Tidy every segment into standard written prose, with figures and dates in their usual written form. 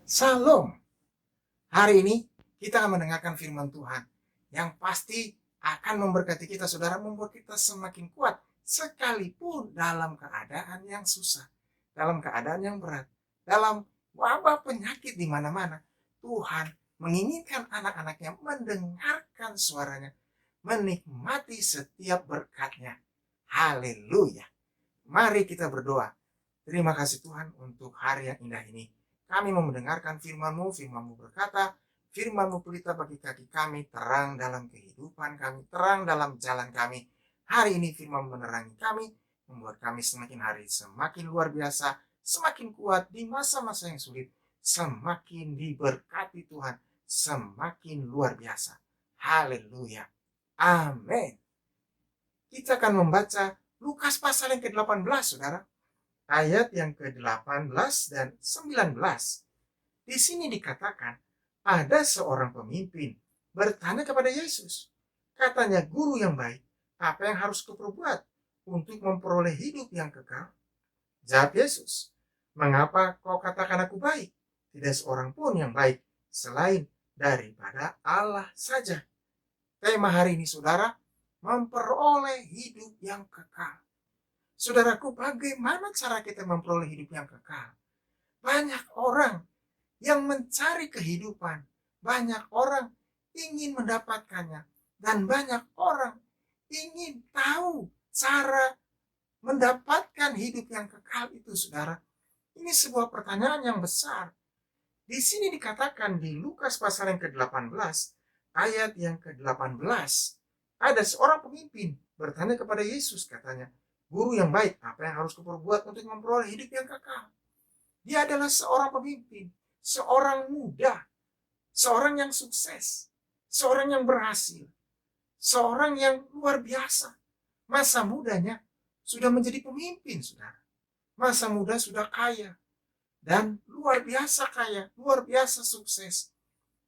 Salam. Hari ini kita akan mendengarkan firman Tuhan yang pasti akan memberkati kita, saudara, membuat kita semakin kuat sekalipun dalam keadaan yang susah, dalam keadaan yang berat, dalam wabah penyakit di mana-mana. Tuhan menginginkan anak-anaknya mendengarkan suaranya, menikmati setiap berkatnya. Haleluya. Mari kita berdoa. Terima kasih Tuhan untuk hari yang indah ini. Kami mau mendengarkan firman-Mu, firman-Mu berkata, firman-Mu pelita bagi kaki kami, terang dalam kehidupan kami, terang dalam jalan kami. Hari ini firman menerangi kami, membuat kami semakin hari semakin luar biasa, semakin kuat di masa-masa yang sulit, semakin diberkati Tuhan, semakin luar biasa. Haleluya. Amin. Kita akan membaca Lukas pasal yang ke-18, saudara. Ayat yang ke-18 dan 19. Di sini dikatakan, ada seorang pemimpin bertanya kepada Yesus. Katanya, guru yang baik, apa yang harus kuperbuat untuk memperoleh hidup yang kekal? Jawab Yesus, mengapa kau katakan aku baik? Tidak seorang pun yang baik selain daripada Allah saja. Tema hari ini, saudara, memperoleh hidup yang kekal. Saudaraku, bagaimana cara kita memperoleh hidup yang kekal? Banyak orang yang mencari kehidupan, banyak orang ingin mendapatkannya, dan banyak orang ingin tahu cara mendapatkan hidup yang kekal itu, saudara. Ini sebuah pertanyaan yang besar. Di sini dikatakan di Lukas pasal yang ke-18, ayat yang ke-18, ada seorang pemimpin bertanya kepada Yesus, katanya, guru yang baik, apa yang harus kuperbuat untuk memperoleh hidup yang kekal? Dia adalah seorang pemimpin, seorang muda, seorang yang sukses, seorang yang berhasil, seorang yang luar biasa. Masa mudanya sudah menjadi pemimpin, saudara. Masa muda sudah kaya, dan luar biasa kaya, luar biasa sukses.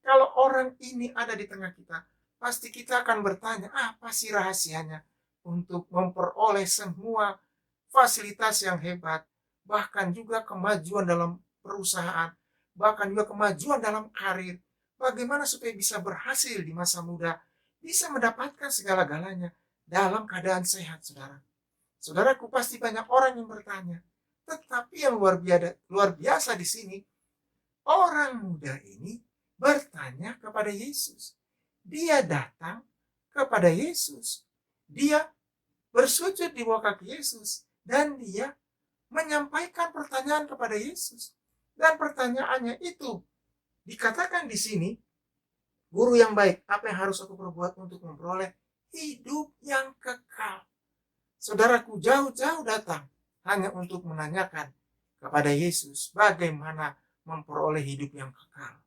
Kalau orang ini ada di tengah kita, pasti kita akan bertanya, apa sih rahasianya untuk memperoleh semua fasilitas yang hebat, bahkan juga kemajuan dalam perusahaan, bahkan juga kemajuan dalam karir. Bagaimana supaya bisa berhasil di masa muda, bisa mendapatkan segala-galanya dalam keadaan sehat, saudara. Saudaraku, pasti banyak orang yang bertanya. Tetapi yang luar biasa di sini, orang muda ini bertanya kepada Yesus. Dia datang kepada Yesus. Dia bersujud di bawah kaki Yesus. Dan dia menyampaikan pertanyaan kepada Yesus. Dan pertanyaannya itu dikatakan di sini, guru yang baik, apa yang harus aku perbuat untuk memperoleh hidup yang kekal? Saudaraku, jauh-jauh datang hanya untuk menanyakan kepada Yesus bagaimana memperoleh hidup yang kekal.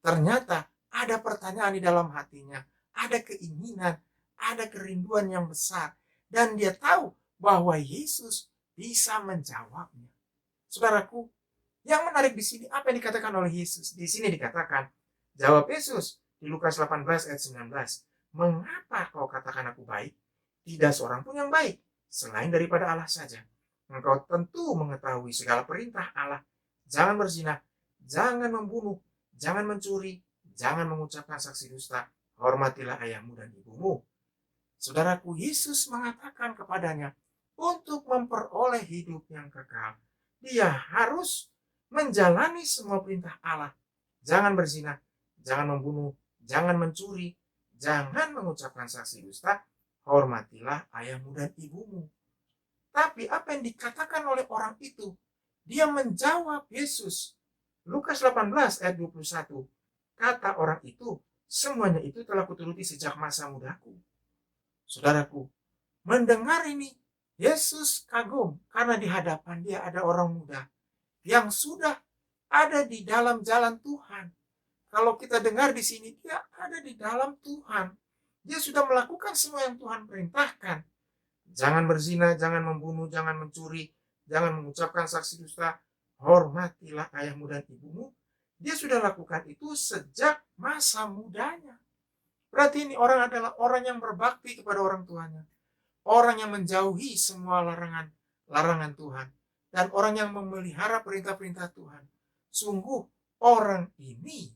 Ternyata ada pertanyaan di dalam hatinya, ada keinginan, ada kerinduan yang besar, dan dia tahu bahwa Yesus bisa menjawabnya. Saudaraku, yang menarik di sini apa yang dikatakan oleh Yesus? Di sini dikatakan, jawab Yesus di Lukas 18 ayat 19, mengapa kau katakan aku baik? Tidak seorang pun yang baik selain daripada Allah saja. Engkau tentu mengetahui segala perintah Allah. Jangan berzina, jangan membunuh, jangan mencuri, jangan mengucapkan saksi dusta, hormatilah ayahmu dan ibumu. Saudaraku, Yesus mengatakan kepadanya, untuk memperoleh hidup yang kekal, dia harus menjalani semua perintah Allah. Jangan berzina, jangan membunuh, jangan mencuri, jangan mengucapkan saksi dusta, hormatilah ayahmu dan ibumu. Tapi apa yang dikatakan oleh orang itu? Dia menjawab Yesus. Lukas 18 ayat 21. Kata orang itu, semuanya itu telah kuturuti sejak masa mudaku. Saudaraku, mendengar ini, Yesus kagum karena di hadapan dia ada orang muda yang sudah ada di dalam jalan Tuhan. Kalau kita dengar di sini, dia ada di dalam Tuhan. Dia sudah melakukan semua yang Tuhan perintahkan. Jangan berzina, jangan membunuh, jangan mencuri, jangan mengucapkan saksi dusta, hormatilah ayahmu dan ibumu. Dia sudah lakukan itu sejak masa mudanya. Berarti ini orang adalah orang yang berbakti kepada orang tuanya. Orang yang menjauhi semua larangan Tuhan. Dan orang yang memelihara perintah-perintah Tuhan. Sungguh orang ini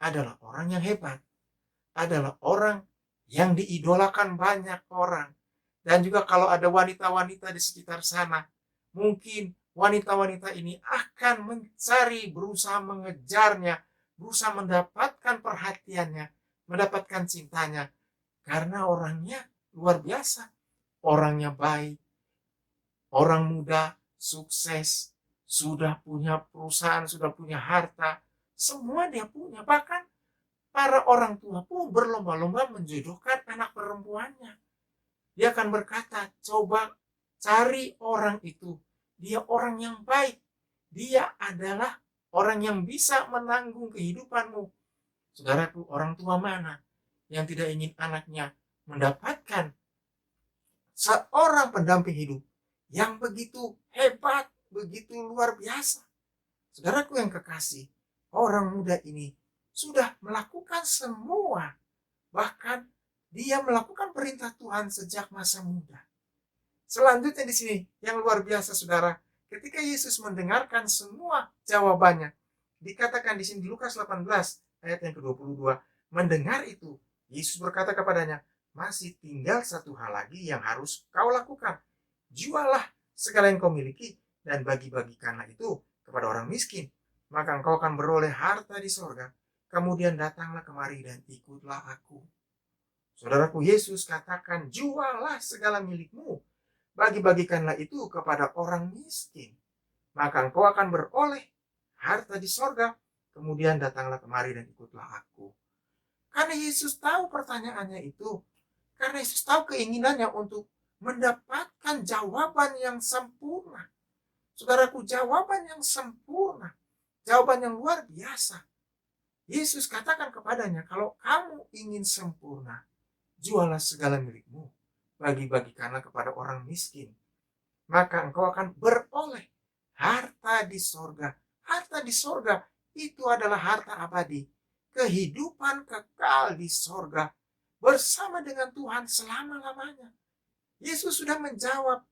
adalah orang yang hebat, adalah orang yang diidolakan banyak orang. Dan juga kalau ada wanita-wanita di sekitar sana, mungkin wanita-wanita ini akan mencari, berusaha mengejarnya, berusaha mendapatkan perhatiannya, mendapatkan cintanya. Karena orangnya luar biasa, orangnya baik, orang muda, sukses, sudah punya perusahaan, sudah punya harta, semua dia punya. Bahkan para orang tua pun berlomba-lomba menjodohkan anak perempuannya. Dia akan berkata, coba cari orang itu. Dia orang yang baik. Dia adalah orang yang bisa menanggung kehidupanmu. Saudaraku, orang tua mana yang tidak ingin anaknya mendapatkan seorang pendamping hidup yang begitu hebat, begitu luar biasa. Saudaraku yang kekasih, orang muda ini sudah melakukan semua. Bahkan dia melakukan perintah Tuhan sejak masa muda. Selanjutnya di sini yang luar biasa, saudara, ketika Yesus mendengarkan semua jawabannya, dikatakan di sini di Lukas 18 ayat yang ke-22, mendengar itu, Yesus berkata kepadanya, masih tinggal satu hal lagi yang harus kau lakukan. Jualah segala yang kau miliki dan bagi-bagikanlah itu kepada orang miskin, maka engkau akan beroleh harta di sorga. Kemudian datanglah kemari dan ikutlah aku. Saudaraku, Yesus katakan, jualah segala milikmu, bagi-bagikanlah itu kepada orang miskin, maka engkau akan beroleh harta di sorga. Kemudian datanglah kemari dan ikutlah aku. Karena Yesus tahu pertanyaannya itu, karena Yesus tahu keinginannya untuk mendapatkan jawaban yang sempurna. Saudaraku, jawaban yang sempurna, jawaban yang luar biasa. Yesus katakan kepadanya, kalau kamu ingin sempurna, jualah segala milikmu, bagi-bagikanlah kepada orang miskin, maka engkau akan beroleh harta di sorga. Harta di sorga itu adalah harta abadi, kehidupan kekal di sorga bersama dengan Tuhan selama-lamanya. Yesus sudah menjawab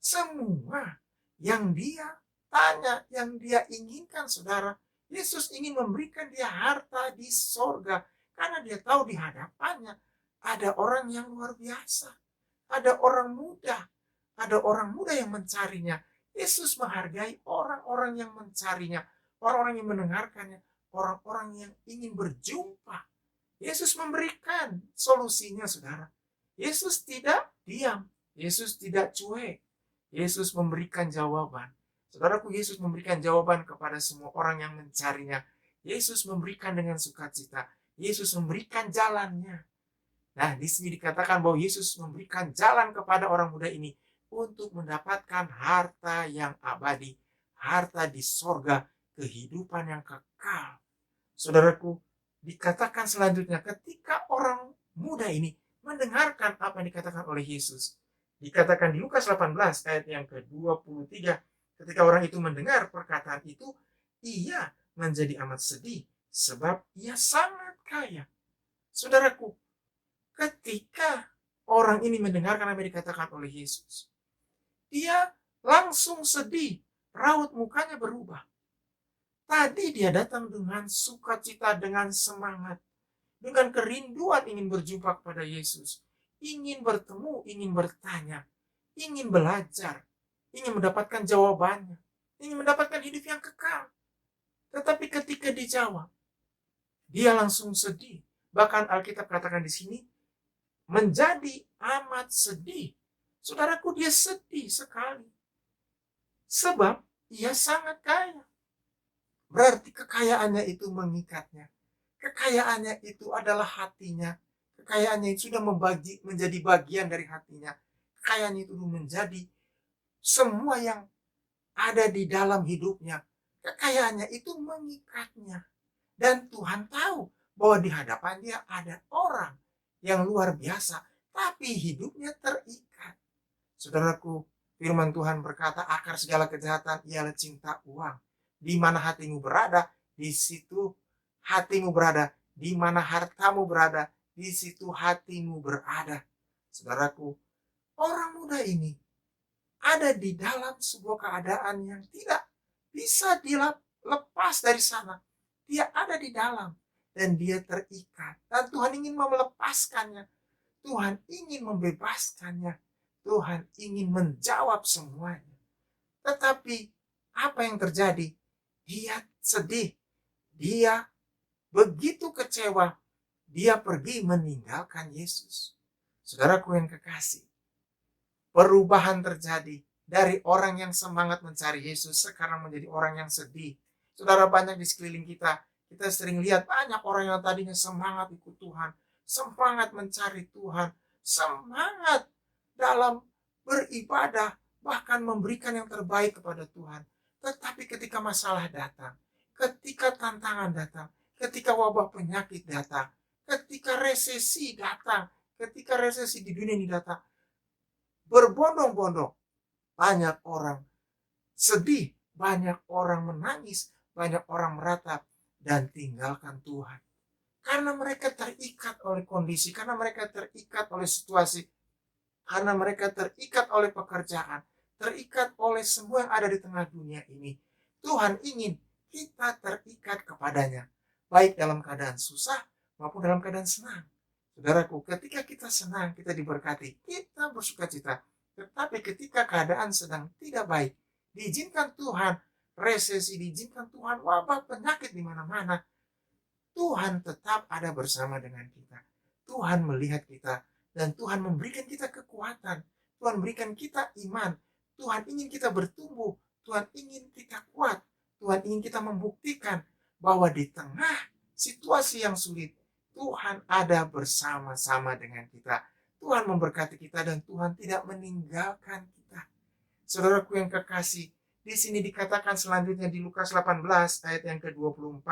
semua yang dia tanya, yang dia inginkan, saudara. Yesus ingin memberikan dia harta di sorga karena dia tahu di hadapannya ada orang yang luar biasa, ada orang muda, yang mencarinya. Yesus menghargai orang-orang yang mencarinya, orang-orang yang mendengarkannya, orang-orang yang ingin berjumpa. Yesus memberikan solusinya, saudara. Yesus tidak diam, Yesus tidak cuek. Yesus memberikan jawaban. Saudaraku, Yesus memberikan jawaban kepada semua orang yang mencarinya. Yesus memberikan dengan sukacita. Yesus memberikan jalannya. Nah, di sini dikatakan bahwa Yesus memberikan jalan kepada orang muda ini untuk mendapatkan harta yang abadi, harta di sorga, kehidupan yang kekal. Saudaraku, dikatakan selanjutnya ketika orang muda ini mendengarkan apa yang dikatakan oleh Yesus. Dikatakan di Lukas 18 ayat yang ke-23, ketika orang itu mendengar perkataan itu, ia menjadi amat sedih sebab ia sangat kaya. Saudaraku, ketika orang ini mendengarkan apa yang dikatakan oleh Yesus, dia langsung sedih, raut mukanya berubah. Tadi dia datang dengan sukacita, dengan semangat, dengan kerinduan ingin berjumpa kepada Yesus, ingin bertemu, ingin bertanya, ingin belajar, ingin mendapatkan jawabannya, ingin mendapatkan hidup yang kekal. Tetapi ketika dijawab, dia langsung sedih. Bahkan Alkitab katakan di sini, menjadi amat sedih. Saudaraku, dia sedih sekali. Sebab ia sangat kaya. Berarti kekayaannya itu mengikatnya. Kekayaannya itu adalah hatinya. Kekayaannya itu sudah menjadi bagian dari hatinya. Kekayaannya itu menjadi semua yang ada di dalam hidupnya. Kekayaannya itu mengikatnya. Dan Tuhan tahu bahwa di hadapan dia ada orang yang luar biasa, tapi hidupnya terikat. Saudaraku, firman Tuhan berkata, akar segala kejahatan ialah cinta uang. Di mana hatimu berada, di situ hatimu berada. Di mana hartamu berada, di situ hatimu berada. Saudaraku, orang muda ini ada di dalam sebuah keadaan yang tidak bisa dilepas dari sana. Dia ada di dalam dan dia terikat. Dan Tuhan ingin melepaskannya. Tuhan ingin membebaskannya. Tuhan ingin menjawab semuanya. Tetapi apa yang terjadi? Dia sedih. Dia begitu kecewa. Dia pergi meninggalkan Yesus. Saudaraku yang kekasih, perubahan terjadi dari orang yang semangat mencari Yesus sekarang menjadi orang yang sedih. Saudara, banyak di sekeliling kita, kita sering lihat banyak orang yang tadinya semangat ikut Tuhan, semangat mencari Tuhan, semangat dalam beribadah, bahkan memberikan yang terbaik kepada Tuhan. Tetapi ketika masalah datang, ketika tantangan datang, ketika wabah penyakit datang, ketika resesi datang, ketika resesi di dunia ini datang, berbondong-bondong banyak orang sedih, banyak orang menangis, banyak orang meratap dan tinggalkan Tuhan. Karena mereka terikat oleh kondisi, karena mereka terikat oleh situasi, karena mereka terikat oleh pekerjaan, terikat oleh semua yang ada di tengah dunia ini. Tuhan ingin kita terikat kepadanya, baik dalam keadaan susah maupun dalam keadaan senang. Saudaraku, ketika kita senang, kita diberkati, kita bersuka cita. Tetapi ketika keadaan sedang tidak baik, diizinkan Tuhan resesi, diizinkan Tuhan wabah penyakit di mana-mana, Tuhan tetap ada bersama dengan kita. Tuhan melihat kita dan Tuhan memberikan kita kekuatan. Tuhan berikan kita iman. Tuhan ingin kita bertumbuh. Tuhan ingin kita kuat. Tuhan ingin kita membuktikan bahwa di tengah situasi yang sulit, Tuhan ada bersama-sama dengan kita. Tuhan memberkati kita dan Tuhan tidak meninggalkan kita. Saudaraku yang kekasih, di sini dikatakan selanjutnya di Lukas 18 ayat yang ke-24.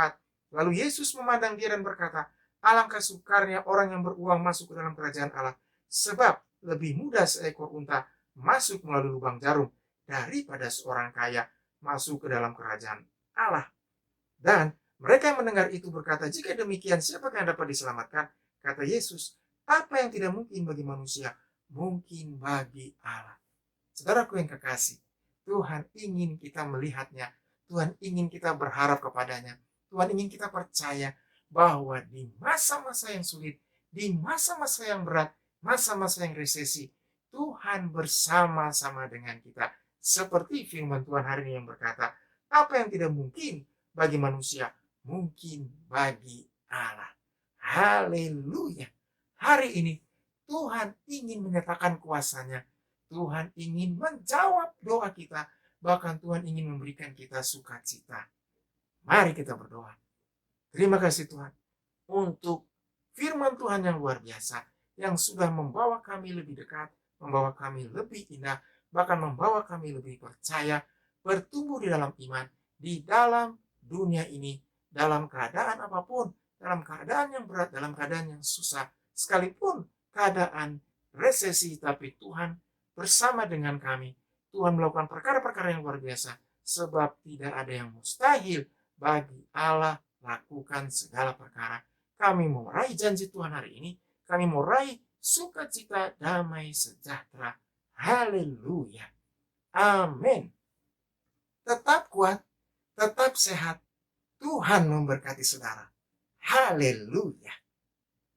Lalu Yesus memandang dia dan berkata, alangkah sukarnya orang yang beruang masuk ke dalam kerajaan Allah. Sebab lebih mudah seekor unta masuk melalui lubang jarum daripada seorang kaya masuk ke dalam kerajaan Allah. Dan mereka yang mendengar itu berkata, jika demikian siapakah yang dapat diselamatkan? Kata Yesus, apa yang tidak mungkin bagi manusia, mungkin bagi Allah. Saudaraku yang kekasih, Tuhan ingin kita melihatnya. Tuhan ingin kita berharap kepadanya. Tuhan ingin kita percaya bahwa di masa-masa yang sulit, di masa-masa yang berat, masa-masa yang resesi, Tuhan bersama-sama dengan kita. Seperti firman Tuhan hari ini yang berkata, apa yang tidak mungkin bagi manusia, mungkin bagi Allah. Haleluya. Hari ini Tuhan ingin menyatakan kuasanya. Tuhan ingin menjawab doa kita. Bahkan Tuhan ingin memberikan kita sukacita. Mari kita berdoa. Terima kasih Tuhan untuk firman Tuhan yang luar biasa. Yang sudah membawa kami lebih dekat. Membawa kami lebih indah. Bahkan membawa kami lebih percaya. Bertumbuh di dalam iman. Di dalam dunia ini. Dalam keadaan apapun. Dalam keadaan yang berat. Dalam keadaan yang susah. Sekalipun keadaan resesi. Tapi Tuhan bersama dengan kami. Tuhan melakukan perkara-perkara yang luar biasa. Sebab tidak ada yang mustahil bagi Allah lakukan segala perkara. Kami mau raih janji Tuhan hari ini. Kami mau raih sukacita, damai, sejahtera. Haleluya. Amin. Tetap kuat, tetap sehat. Tuhan memberkati saudara. Haleluya.